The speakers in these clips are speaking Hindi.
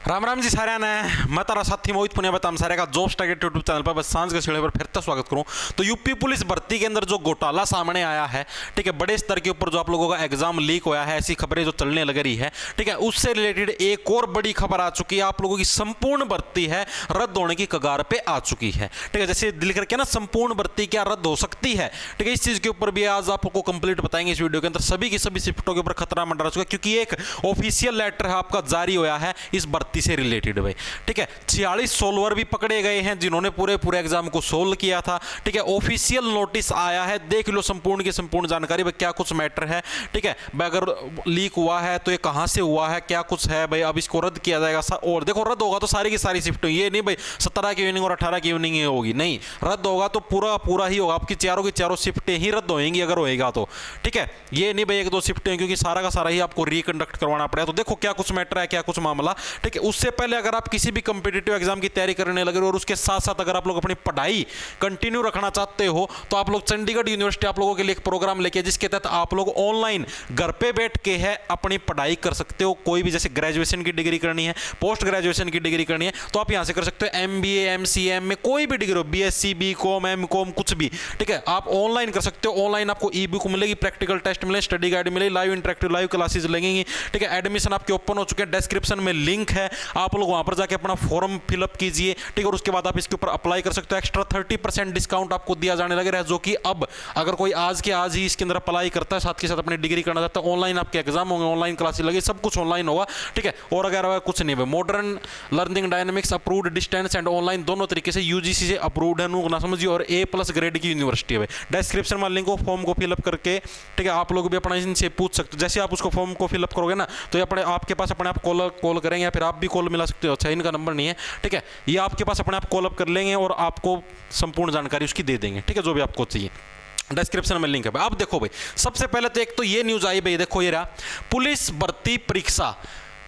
राम राम जी सारे ने मैं तारा साथी मोहित पुनिया बताम सारे का जॉब्स टारगेट यूट्यूब चैनल पर बस सांझ के सीढ़े पर फिर से स्वागत करूं। तो यूपी पुलिस भर्ती के अंदर जो घोटाला सामने आया है, ठीक है, बड़े स्तर के ऊपर जो आप लोगों का एग्जाम लीक होया है, ऐसी खबरें जो चलने लग रही है, ठीक है, उससे रिलेटेड एक और बड़ी खबर आ चुकी है। आप लोगों की संपूर्ण भर्ती है रद्द होने की कगार पे आ चुकी है, ठीक है। जैसे लिख करके ना संपूर्ण भर्ती क्या रद्द हो सकती है, ठीक है, इस चीज के ऊपर भी आज आपको कंप्लीट बताएंगे इस वीडियो के अंदर। सभी की सभी शिफ्टों के ऊपर खतरा मंडरा चुका है, क्योंकि एक ऑफिशियल लेटर है आपका जारी होया है इस भर्ती से रिलेटेड भाई, ठीक है। 46 सोल्वर भी पकड़े गए हैं जिन्होंने पूरे एग्जाम को सोल्व किया था, ठीक है। ऑफिशियल नोटिस आया है, देख लो संपूर्ण की संपूर्ण जानकारी भाई, क्या कुछ मैटर है, ठीक है भाई। अगर लीक हुआ है तो ये कहां से हुआ है, क्या कुछ है भाई, अब इसको रद्द किया जाएगा। और देखो रद्द होगा तो सारी की सारी शिफ्ट, ये नहीं भाई 17 की इवनिंग और 18 की इवनिंग होगी, नहीं, रद्द होगा तो पूरा ही होगा, आपकी चारों की चारों शिफ्टें ही रद्द होंगी अगर होएगा तो, ठीक है। ये नहीं भाई एक दो शिफ्टें, क्योंकि सारा का सारा ही आपको रिकंडक्ट करवाना पड़ेगा। तो देखो क्या कुछ मैटर है, क्या कुछ मामला, ठीक है। उससे पहले अगर आप किसी भी कॉम्पिटिटिव एग्जाम की तैयारी करने लगे और उसके साथ साथ अगर आप लोग अपनी पढ़ाई कंटिन्यू रखना चाहते हो, तो आप लोग चंडीगढ़ यूनिवर्सिटी आप लोगों के लिए एक प्रोग्राम लेके, जिसके तहत आप लोग ऑनलाइन घर पे बैठ के है अपनी पढ़ाई कर सकते हो। कोई भी जैसे ग्रेजुएशन की डिग्री करनी है, पोस्ट ग्रेजुएशन की डिग्री करनी है, तो आप यहां से कर सकते हो। MBA MCM में कोई भी डिग्री हो, BSc BCom MCom कुछ भी, ठीक है, आप ऑनलाइन कर सकते हो। ऑनलाइन आपको ई बुक मिलेगी, प्रैक्टिकल टेस्ट मिले, स्टडी गाइड मिलेगी, लाइव इंटरेक्टिव लाइव क्लासेस लगेंगी, ठीक है। एडमिशन आपके ओपन हो चुके हैं, डिस्क्रिप्शन में लिंक है, आप लोग वहां पर जाके अपना फॉर्म फिलअप कीजिए, ठीक है, और उसके बाद आप इसके ऊपर अप्लाई कर सकते हो। एक्स्ट्रा 30% डिस्काउंट आपको दिया जाने लग रहा है, जो कि अब अगर कोई आज के आज ही इसके अंदर अप्लाई करता है, साथ के साथ अपनी डिग्री करना चाहता है, ऑनलाइन आपके एग्जाम होंगे, ऑनलाइन क्लासेस लगे, सब कुछ ऑनलाइन होगा, ठीक है। और अगर कुछ नहीं है, modern learning dynamics approved distance and online दोनों तरीके से UGC से अप्रूव्ड है, ना समझिए, और A+ ग्रेड की यूनिवर्सिटी है। डिस्क्रिप्शन में लिंक हो, फॉर्म को फिलअप करके, ठीक है, आप लोग भी अपना इनसे पूछ सकते हो। जैसे आप उसको फॉर्म को फिलअप करोगे ना, तो अपने आपके पास अपने आप कॉल करेंगे, या फिर आप भी कॉल मिला सकते हो। अच्छा, इनका नंबर नहीं है, ठीक है, ये आपके पास अपने आप कॉल अप कर लेंगे और आपको संपूर्ण जानकारी उसकी दे देंगे, ठीक है, जो भी आपको चाहिए। डिस्क्रिप्शन में लिंक है भाई। अब देखो भाई, सबसे पहले तो एक तो ये न्यूज आई भाई, देखो ये रहा, पुलिस भर्ती परीक्षा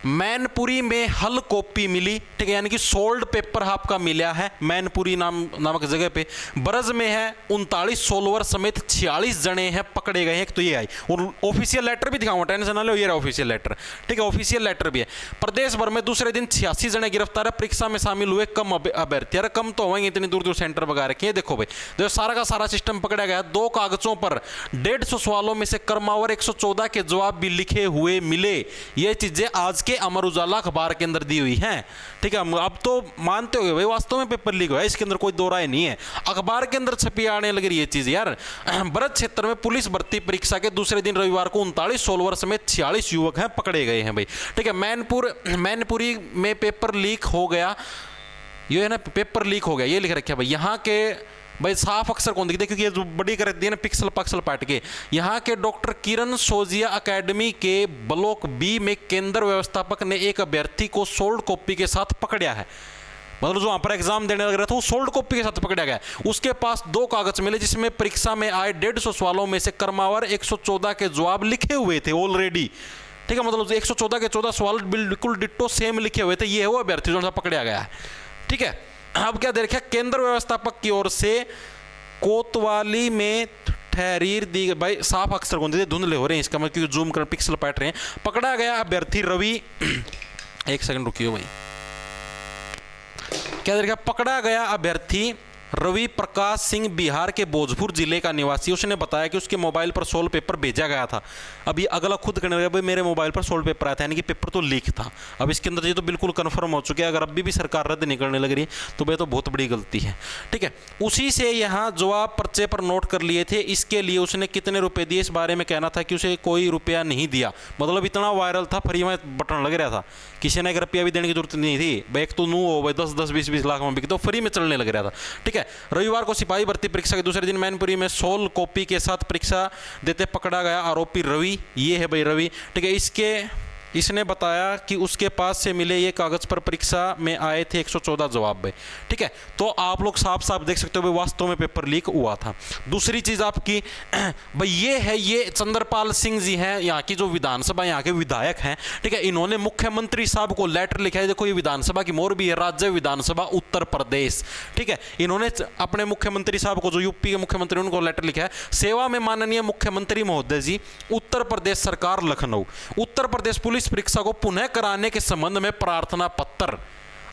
मैनपुरी में हल कॉपी मिली, ठीक है, यानी कि सोल्ड पेपर आपका मिला है मैनपुरी नामक जगह पे। ब्रज में है 39 सोल्वर समेत 46 जने हैं पकड़े गए हैं, एक तो ये आई। और ऑफिशियल लेटर भी दिखाऊंगा, टेंशन ना लो, ये रहा ऑफिशियल लेटर, ठीक है, ऑफिशियल लेटर भी है। प्रदेश भर में दूसरे दिन 86 जने गिरफ्तार है, परीक्षा में शामिल हुए कम अभ्यर्थी। अरे कम तो होंगे, इतनी दूर दूर सेंटर बगा रखे हैं। देखो भाई, देखो सारा का सारा सिस्टम पकड़ा गया। 2 कागजों पर 150 सवालों में से क्रमावर 114 के जवाब भी लिखे हुए मिले। ये चीजें आज के अमर उजाला अखबार के अंदर दी हुई हैं, ठीक है। अब तो मानते हो भाई वास्तव में पेपर लीक हुआ है, इसके अंदर कोई दो राय नहीं है, अखबार के अंदर छपी आने लग रही है चीज यार। ब्रज क्षेत्र में पुलिस भर्ती परीक्षा के दूसरे दिन रविवार को 39 सोल्वर समेत 46 युवक हैं पकड़े गए हैं भाई, ठीक है। मैनपुरी में पेपर लीक हो गया, ये है ना, पेपर लीक हो गया, ये लिख रखा है भाई। यहाँ के भाई साफ अक्षर कौन दिखते, क्योंकि ये जो बड़ी कर दी है ना पिक्सल पाट के। यहाँ के डॉक्टर किरण सोजिया अकेडमी के ब्लॉक B में केंद्र व्यवस्थापक ने एक अभ्यर्थी को सोल्ड कॉपी के साथ पकड़ा है, मतलब जो वहां पर एग्जाम देने लग रहा था वो सोल्ड कॉपी के साथ पकड़ा गया। उसके पास 2 कागज मिले जिसमें परीक्षा में आए 150 सवालों में से क्रमावर 114 के जवाब लिखे हुए थे ऑलरेडी, ठीक है, मतलब 114 के 14 सवाल बिल्कुल डिट्टो सेम लिखे हुए थे। ये है वो अभ्यर्थी जो पकड़ा गया है, ठीक है। अब क्या देखा, केंद्र व्यवस्थापक की ओर से कोतवाली में तहरीर दी, भाई साफ अक्षर कौन थे, धुंधले हो रहे हैं इसका, मैं क्योंकि जूम कर पिक्सल पाट रहे हैं। पकड़ा गया अभ्यर्थी रवि एक सेकंड रुकियो भाई, क्या देखा, पकड़ा गया अभ्यर्थी रवि प्रकाश सिंह बिहार के भोजपुर जिले का निवासी। उसने बताया कि उसके मोबाइल पर सोल्व पेपर भेजा गया था। अब ये अगला खुद करने लगा, भाई मेरे मोबाइल पर सोल्व पेपर आया था, यानी कि पेपर तो लीक था। अब इसके अंदर ये तो बिल्कुल कंफर्म हो चुका है, अगर अभी भी सरकार रद्द नहीं करने लग रही है तो भाई तो बहुत बड़ी गलती है, ठीक है। उसी से यहाँ जवाब पर्चे पर नोट कर लिए थे। इसके लिए उसने कितने रुपए दिए इस बारे में कहना था कि उसे कोई रुपया नहीं दिया, मतलब इतना वायरल था, फ्री में बटन लग रहा था, किसी ने 1 रुपया भी देने की जरूरत नहीं थी भाई। एक तो नू हो भाई 10-10 20-20 लाख में बिक तो फ्री में चलने लग रहा था, ठीक है। रविवार को सिपाही भर्ती परीक्षा के दूसरे दिन मैनपुरी में सोल कॉपी के साथ परीक्षा देते पकड़ा गया आरोपी रवि, ये है भाई रवि, ठीक है। इसने बताया कि उसके पास से मिले ये कागज पर परीक्षा में आए थे 114 जवाब भाई, ठीक है। तो आप लोग साफ साफ देख सकते हो भाई वास्तव में पेपर लीक हुआ था। दूसरी चीज आपकी भाई ये है, ये चंद्रपाल सिंह जी हैं, यहाँ की जो विधानसभा यहाँ के विधायक हैं, ठीक है। इन्होंने मुख्यमंत्री साहब को लेटर लिखा है, देखो ये विधानसभा की मोरबी है, राज्य विधानसभा उत्तर प्रदेश, ठीक है। इन्होंने अपने मुख्यमंत्री साहब को, जो यूपी के मुख्यमंत्री, उनको लेटर लिखा है, सेवा में माननीय मुख्यमंत्री महोदय जी, उत्तर प्रदेश सरकार लखनऊ, उत्तर प्रदेश पुलिस पुलिस परीक्षा को पुनः कराने के संबंध में प्रार्थना पत्र।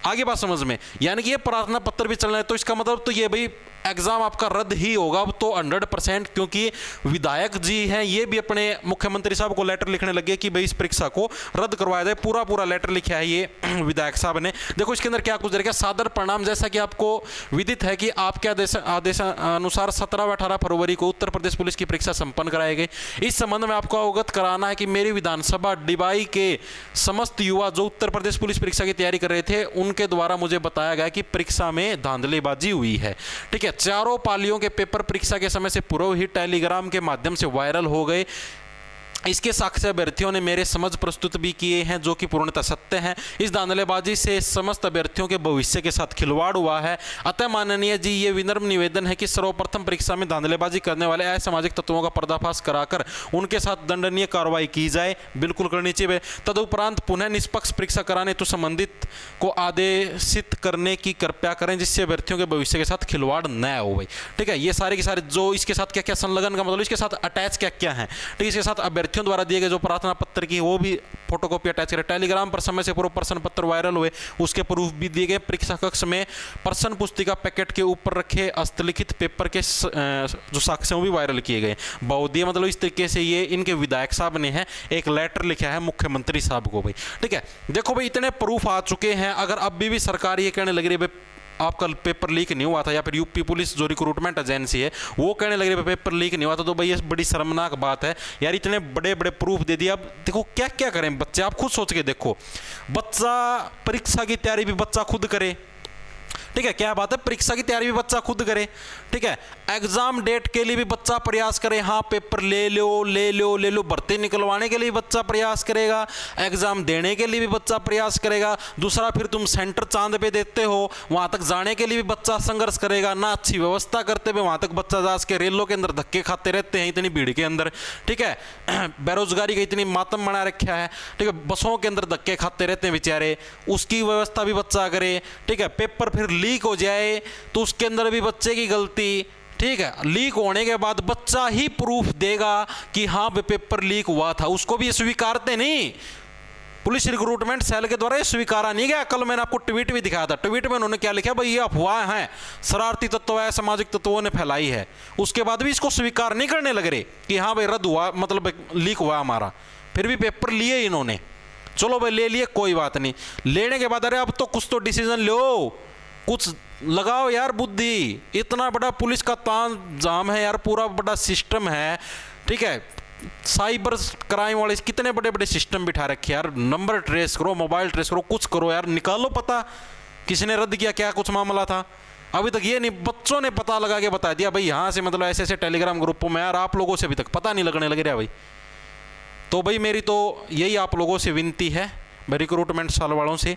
आगे बात समझ में, यानी कि ये प्रार्थना पत्र भी चल रहा है, तो इसका मतलब तो ये भाई एग्जाम आपका रद्द ही होगा अब तो 100%, क्योंकि विधायक जी हैं ये भी अपने मुख्यमंत्री साहब को लेटर लिखने लगे कि भाई इस परीक्षा को रद्द करवाया जाए। पूरा पूरा लेटर लिखा है ये विधायक साहब ने। देखो इसके अंदर क्या कुछ रहेगा, सादर प्रणाम। जैसा कि आपको विदित है कि आपके आदेश अनुसार 17 व 18 फरवरी को उत्तर प्रदेश पुलिस की परीक्षा संपन्न कराई गई। इस संबंध में आपको अवगत कराना है कि मेरी विधानसभा डिबाई के समस्त युवा जो उत्तर प्रदेश पुलिस परीक्षा की तैयारी कर रहे थे उनके द्वारा मुझे बताया गया कि परीक्षा में धांधलीबाजी हुई है। ठीक है, चारों पालियों के पेपर परीक्षा के समय से पूर्व ही टेलीग्राम के माध्यम से वायरल हो गए। इसके साक्ष्य अभ्यर्थियों ने मेरे समझ प्रस्तुत भी किए हैं जो कि पूर्णतः सत्य हैं। इस धांधलेबाजी से समस्त अभ्यर्थियों के भविष्य के साथ खिलवाड़ हुआ है। अतः माननीय जी ये विनम्र निवेदन है कि सर्वप्रथम परीक्षा में धांधलेबाजी करने वाले असामाजिक तत्वों का पर्दाफाश कराकर उनके साथ दंडनीय कार्रवाई की जाए, बिल्कुल करनी चाहिए। तदुपरांत पुनः निष्पक्ष परीक्षा कराने तो संबंधित को आदेशित करने की कृपया करें जिससे अभ्यर्थियों के भविष्य के साथ खिलवाड़ न हो। भाई ठीक है, ये सारे के सारे जो इसके साथ क्या क्या संलग्न का मतलब इसके साथ अटैच क्या क्या है, ठीक है, इसके साथ अभ्यर्थियों द्वारा दिए गए जो प्रार्थना पत्र की वो भी फोटोकॉपी अटैच करें। टेलीग्राम पर समय से पूर्व प्रश्न पत्र वायरल हुए उसके प्रूफ भी दिए गए। परीक्षा कक्ष में प्रश्न पुस्तिका पैकेट के ऊपर रखे हस्तलिखित पेपर के जो साक्ष्य भी वायरल किए गए। बहुदीय मतलब इस तरीके से ये इनके विधायक साहब ने है एक लेटर लिखा है मुख्यमंत्री साहब को। भाई ठीक है, देखो भाई इतने प्रूफ आ चुके हैं। अगर अब भी सरकार ये कहने लग रही है आपका पेपर लीक नहीं हुआ था, या फिर यूपी पुलिस जो रिक्रूटमेंट एजेंसी है वो कहने लग रही है पेपर लीक नहीं हुआ था, तो भाई ये बड़ी शर्मनाक बात है यार। इतने बड़े बड़े प्रूफ दे दिए, अब देखो क्या क्या करें बच्चे, आप खुद सोच के देखो। बच्चा परीक्षा की तैयारी भी बच्चा खुद करे, ठीक है, क्या बात है, परीक्षा की तैयारी भी बच्चा खुद करे, ठीक है, एग्जाम डेट के लिए भी बच्चा प्रयास करे, हाँ पेपर ले लो, भर्ती निकलवाने के लिए बच्चा प्रयास करेगा, एग्जाम देने के लिए भी बच्चा प्रयास करेगा। दूसरा फिर तुम सेंटर चांद पे देते हो, वहां तक जाने के लिए भी बच्चा संघर्ष करेगा। ना अच्छी व्यवस्था करते हुए वहां तक बच्चा जा के रेलों के अंदर धक्के खाते रहते हैं इतनी भीड़ के अंदर, ठीक है, बेरोजगारी का इतनी मातम बना रखा है, ठीक है, बसों के अंदर धक्के खाते रहते हैं बेचारे, उसकी व्यवस्था भी बच्चा करे, ठीक है। पेपर फिर लीक हो जाए तो उसके अंदर भी बच्चे की गलती, ठीक है, लीक होने के बाद बच्चा ही प्रूफ देगा कि हाँ पेपर लीक हुआ था, उसको भी स्वीकारते नहीं। पुलिस रिक्रूटमेंट सेल के द्वारा ये स्वीकारा नहीं गया। कल मैंने आपको ट्वीट भी दिखाया था, ट्वीट में उन्होंने क्या लिखा, भाई ये अफवाह हैं, शरारती तत्व है, सामाजिक तत्वों ने फैलाई है। उसके बाद भी इसको स्वीकार नहीं करने लग रहे कि हाँ भाई रद्द हुआ, मतलब लीक हुआ हमारा। फिर भी पेपर लिए इन्होंने, चलो भाई ले लिए कोई बात नहीं। लेने के बाद अरे अब तो कुछ तो डिसीजन लो, कुछ लगाओ यार बुद्धि। इतना बड़ा पुलिस का तामझाम है यार, पूरा बड़ा सिस्टम है, ठीक है, साइबर क्राइम वाले कितने बड़े बड़े सिस्टम बिठा रखे यार। नंबर ट्रेस करो, मोबाइल ट्रेस करो, कुछ करो यार, निकालो पता किसने रद्द किया, क्या कुछ मामला था। अभी तक ये नहीं, बच्चों ने पता लगा के बता दिया भाई यहाँ से, मतलब ऐसे ऐसे टेलीग्राम ग्रुपों में यार, आप लोगों से अभी तक पता नहीं लगने लग रहा भाई। तो भाई मेरी तो यही आप लोगों से विनती है रिक्रूटमेंट साल वालों से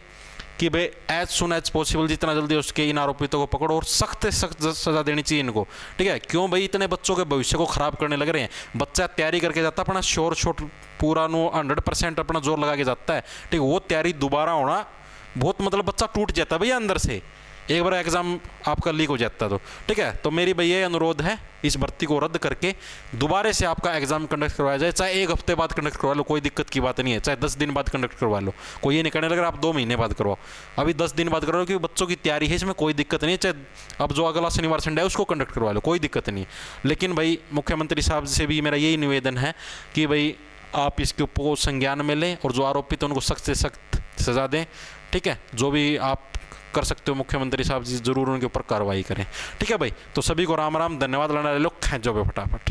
कि भाई एज सुन एज पॉसिबल जितना जल्दी उसके इन आरोपितों को पकड़ो और सख्त से सख्त सजा देनी चाहिए इनको, ठीक है। क्यों भाई इतने बच्चों के भविष्य को खराब करने लग रहे हैं। बच्चा तैयारी करके जाता अपना शोर शोट पूरा नो 100% अपना जोर लगा के जाता है, ठीक है, वो तैयारी दोबारा होना बहुत, मतलब बच्चा टूट जाता है भैया अंदर से, एक बार एग्जाम आपका लीक हो जाता है तो, ठीक है। तो मेरी भैया अनुरोध है इस भर्ती को रद्द करके दोबारा से आपका एग्जाम कंडक्ट करवाया जाए, चाहे 1 हफ्ते बाद कंडक्ट करवा लो, कोई दिक्कत की बात नहीं है, चाहे 10 दिन बाद कंडक्ट करवा लो, कोई ये नहीं कहने लग रहा आप 2 महीने बाद करवाओ, अभी 10 दिन बाद करवाओ, क्योंकि बच्चों की तैयारी है, इसमें कोई दिक्कत नहीं है। चाहे अब जो अगला शनिवार संडे है उसको कंडक्ट करवा लो, कोई दिक्कत नहीं है। लेकिन भाई मुख्यमंत्री साहब से भी मेरा यही निवेदन है कि भाई आप इसके ऊपर संज्ञान में लें और जो आरोपित हैं उनको सख्त से सख्त सजा दें, ठीक है। जो भी आप कर सकते हो मुख्यमंत्री साहब जी जरूर उनके ऊपर कार्रवाई करें, ठीक है भाई। तो सभी को राम राम, धन्यवाद, लड़ा ले लो, खींचो फटाफट।